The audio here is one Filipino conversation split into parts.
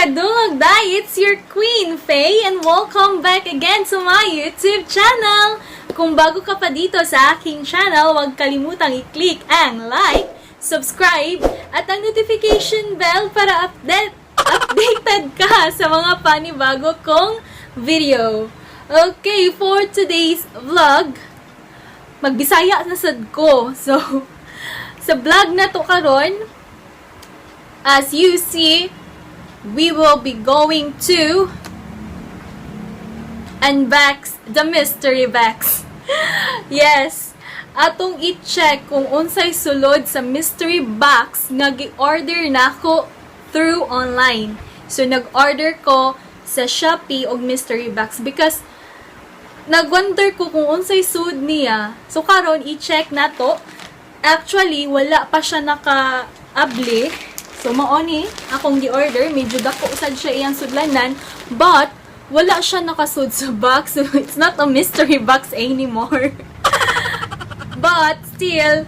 kadungog day, it's your Queen Faye and welcome back again to my YouTube channel. Kung bago ka pa dito sa aking channel, huwag kalimutang i-click ang like, subscribe, at ang notification bell para updated ka sa mga panibago kong video. Okay, for today's vlog, magbisaya na sad ko. So, sa vlog na to karon, as you see, we will be going to unbox the mystery box. Yes, atong i-check kung unsay sulod sa mystery box nga gi-order nako through online. So nag-order ko sa Shopee og mystery box because nag-wonder ko kung unsay sud niya. So karon i-check nato. Actually wala pa siya naka-abli. So, maoni, akong gi-order, medyo dako sad siya iyang sudlanan, but, wala siya nakasud sa box, so it's not a mystery box anymore. But, still,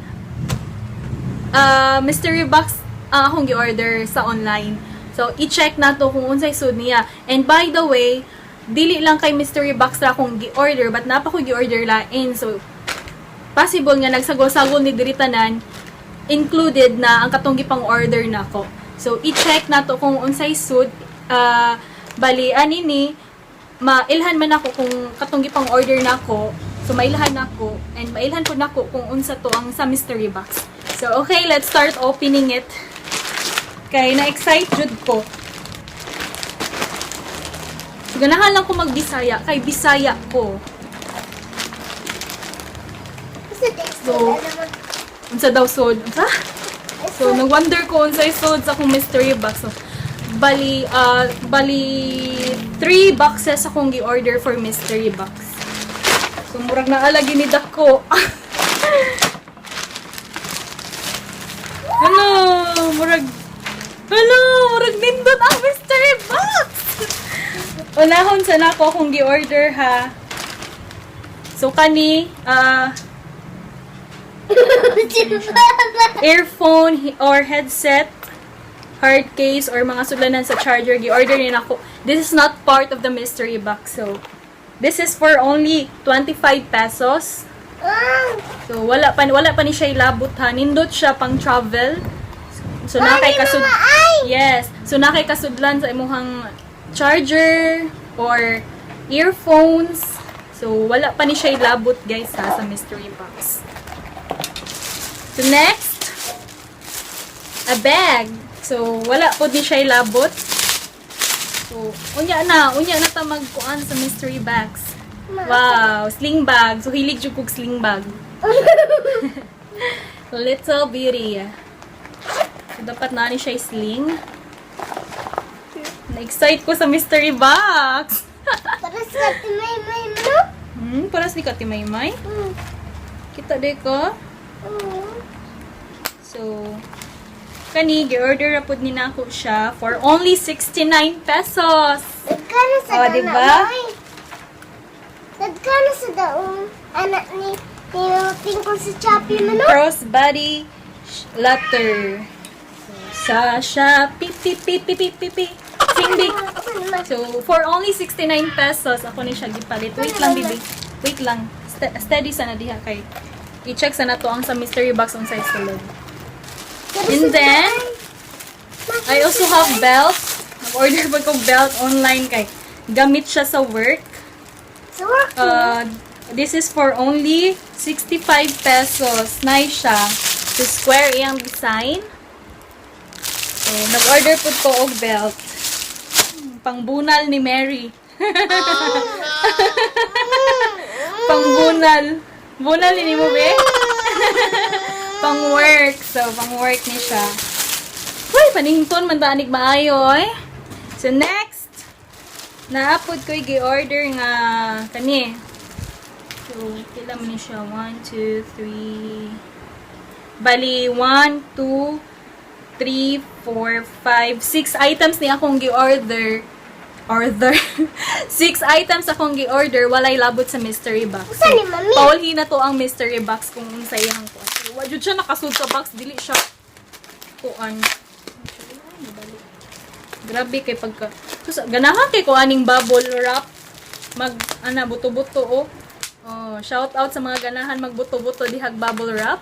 mystery box akong gi-order sa online. So, i-check na to kung unsay sud niya. And by the way, dili lang kay mystery box ra akong gi-order, but napa ko gi-order lain. So, possible nga nagsagol-sagol ni diri tanan, included na ang katong gipang order nako. So i-check nato kung unsay sud bali ani ni mailhan man ako kung katong gipang order nako. So mailhan nako and mailhan pud nako kung unsa to ang sa mystery box. So okay, let's start opening it. Kay na-excite jud ko. So, ganahan lang ko magbisaya kay bisaya ko. So unsa daw sod? Unsa? So, nag-wonder ko unsay sod sa akong mystery box. So, bali 3 boxes akong gi-order for mystery box. So, murag naalagi ni dako. Murag nindot ang mystery box. Unahon sa nako akong gi-order ha. So, kani, earphone or headset, hard case, or mga sudlanan sa charger, gi-order ni nako. This is not part of the mystery box. So, this is for only 25 pesos. So, wala pa ni siya ilabot ha. Nindot siya pang travel. So, nakay kasud. Yes. So, nakay kasudlan sa imuhang charger or earphones. So, wala pa ni siya ilabot guys ha sa mystery box. So, next, a bag. So, wala po di siya ilabot. So, unya na ta magkuan sa mystery bags. Wow, sling bag. So, hilig jud kog sling bag. Little beauty. So, dapat na ni siya sling. Na-excite ko sa mystery box. Para sa timay-may mo? Para sa timay-may? Kita de ko? So, kani, gi-order na po ni nako siya for only 69 pesos. Nagkano sa diba? Nagkano sa daong anak ni tingkol sa Shopee mo, no? Crossbody letter. So, sa Shopee, Singbig. So, for only 69 pesos, ako ni siya gipalit. Wait lang, bibi. Wait lang. Steady sana diha kay. I-check sana to ang sa mystery box on size sulod. And then, I also have belt. Nag-order pa kong belt online kay gamit siya sa work. Sa work? This is for only 65 pesos. Nice siya. So, square iyang design. So, nag-order po ko og belt. Pangbunal ni Mary. Pangbunal. Bunal ni mo, be? Pang-work. So, pang-work ni siya. Uy, panington, mandanig maayo, eh. So, next. Naapod ko i-order nga kani. So, kailan mo ni siya? 1, 2, 3. Bali, 1, 2, 3, 4, 5, 6 items ni akong gi-order. 6 items akong gi-order, walay labot sa mystery box. Saan ni Mami? Paulhi na to ang mystery box kung unsayang ko. Wa jud siya nakasud sa box, dili siya kuan. Grabe kay pagka... Sus, ganahan kay ko aning bubble wrap. Buto-buto, oh. Oh, shout out sa mga ganahan magbuto-buto dihag bubble wrap.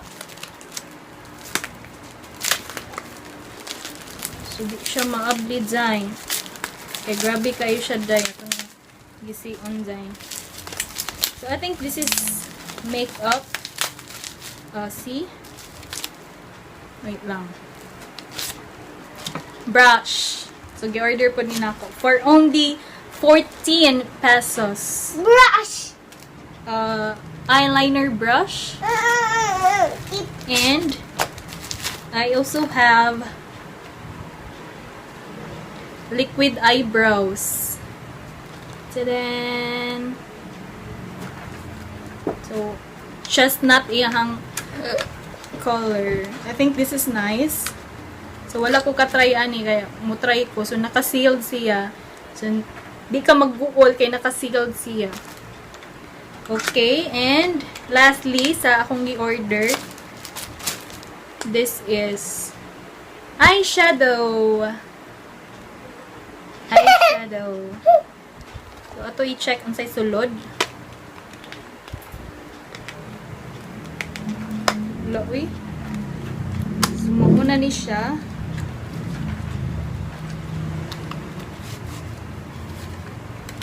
So, di siya maabli dyan. Kaya grabe kayo siya dyan. Itong gisi on dyan. So, I think this is makeup. See? Wait lang. Brush. So, gi-order po din ako. For only 14 pesos. Brush. Eyeliner brush. And I also have liquid eyebrows. Tadaan! So, chestnut iyang color. I think this is nice. So, wala ko katry ani, kaya mutry ko. So, naka-sealed siya. So, di ka mag-goal kay naka-sealed siya. Okay, and lastly, sa akong i-order, this is eyeshadow. Eyeshadow. So, ato i-check ang say sulod. Uy. So, mauna ni siya.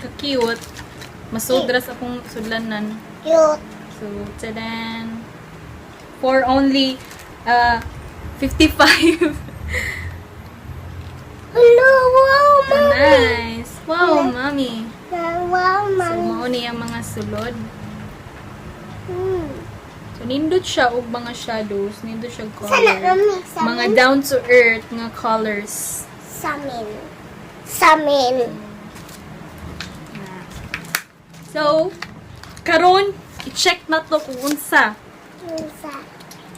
Ka-cute. Masudras akong sudlanan. Cute. So, tadan. For only 55. Hello, wow, mommy. Nice. Wow, mommy. Wow, So, mommy. mauni ang mga sulod. Hmm. So, nindot siya og mga shadows. Nindot siya Sana, color. mommy. Mga down to earth nga colors. Samin. Samin. So, karon i-check na to kung unsa.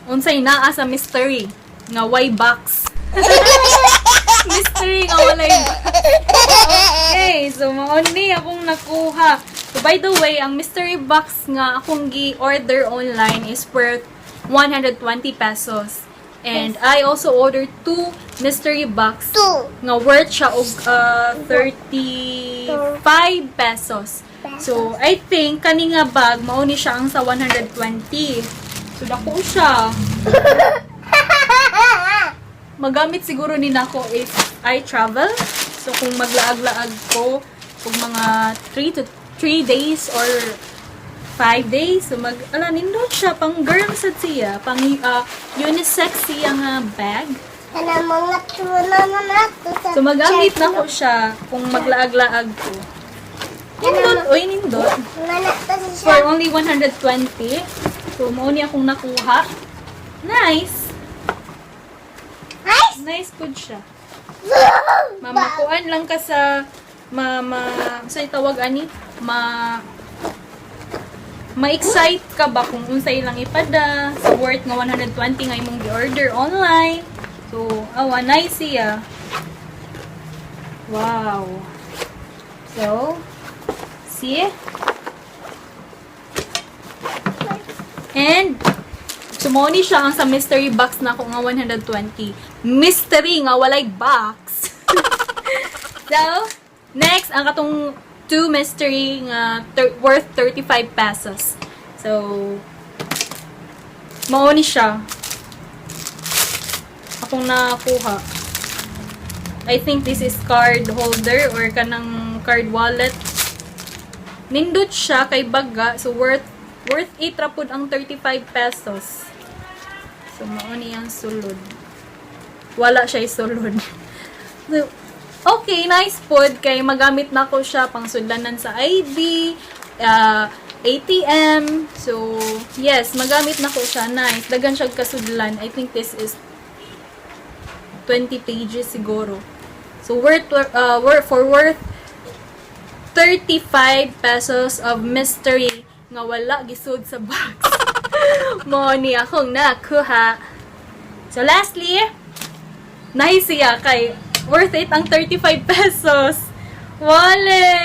Unsay naa sa mystery nga why box. Mystery nga walay box. Okay, so mauni akong nakuha. So, by the way, ang mystery box nga akong gi-order online is worth 120 pesos. And I also ordered 2 mystery box nga worth siya og 35 pesos. So, I think kani nga bag mauni siya ang sa 120. So, dako siya. Magamit siguro ni nako if I travel. So, kung maglaag-laag ko kung mga 3 days or 5 days. So, nindot siya. Pang girl sa siya. Pang unisex siya nga bag. So, magamit na ko siya kung maglaag-laag ko. Nindot. Uy, nindot. For only 120. So, mauni akong nakuha. Nice. Nice food siya. Mamakuan lang ka sa sa itawag ani ma-excite ka ba kung unsay lang ipada sa worth nga 120 nga imong gi-order online. So, nice siya. Wow. So, see? And sumoni siya ang sa mystery box na ako nga 120. Mystery nga walay box. So, next, ang katong 2 mystery nga worth 35 pesos. So, mauni siya. Akong nakuha. I think this is card holder or kanang card wallet. Nindot siya kay baga. So, worth 8 rapod ang 35 pesos. So, mauni ang sulod. Wala siya sulod. So, okay, nice pod. Kay magamit na ko siya pang sudlanan sa ID, ATM. So, yes, magamit na ko siya. Nice. Dagan siya kasudlan. I think this is 20 pages siguro. So, worth 35 pesos of mystery nga wala gisud sa box. Mo ni akong nakuha. So, lastly, nice siya kay worth it ang 35 pesos. Wallet!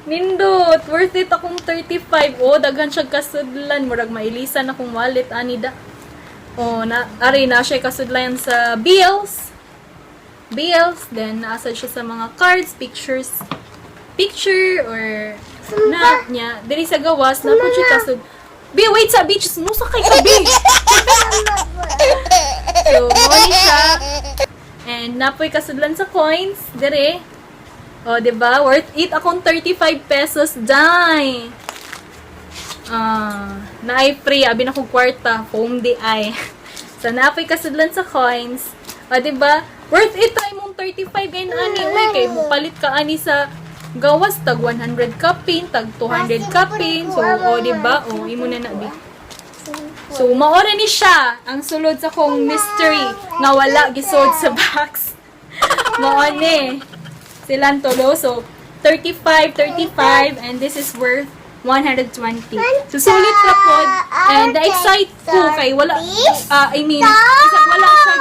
Nindot! Worth it akong 35. Oh, daghan siya kasudlan. Murag mailisan akong wallet, anida. Oh, ari na siya kasudlan sa bills. bills, then naasad siya sa mga cards, picture, or na niya. Diri sa gawas, na po siya kasod. Be, wait sa beaches, nusa kay kabi. So, mawali siya. And napoy kasudlan sa coins, dire. O, diba? Worth it akong 35 pesos, dai. Naay free, abi na kong kwarta, foam di ay. So, napoy kasudlan sa coins. O, diba? Worth it, try mong 35 ngayon, ani. Uy, kay mupalit ka, ani, sa gawas, tag 100 ka pin, tag 200 ka pin. So, o, diba? O, imo na nabi. So, maora ni siya ang sulod sa kong mystery nga wala gisod sa box. Mao ni. Silang tulo. So, 35, and this is worth 120. So, sulit ra pod. And na-excite ko kay wala, isang wala siya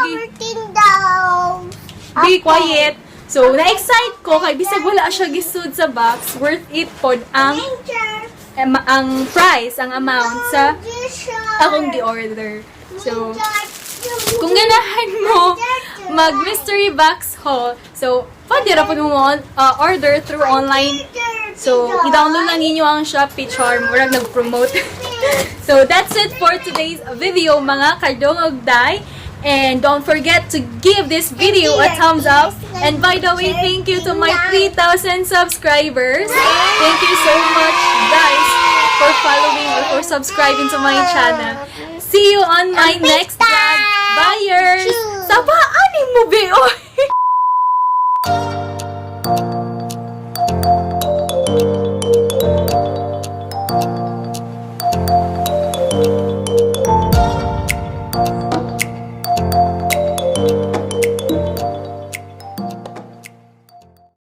be quiet. So, na-excite ko kay bisag wala siya gisud sa box. Worth it pod ang price, ang amount sa akong gi-order. So, kung ganahan mo mag-mystery box haul, so, pwede ra po mo order through online. So, i-download lang ninyo ang Shopee Charm. Murag nag-promote. So, that's it for today's video, mga kadongog day. And don't forget to give this video a thumbs up. And by the way, thank you to my 3,000 subscribers. Thank you so much, guys, for following or for subscribing to my channel. See you on my next vlog.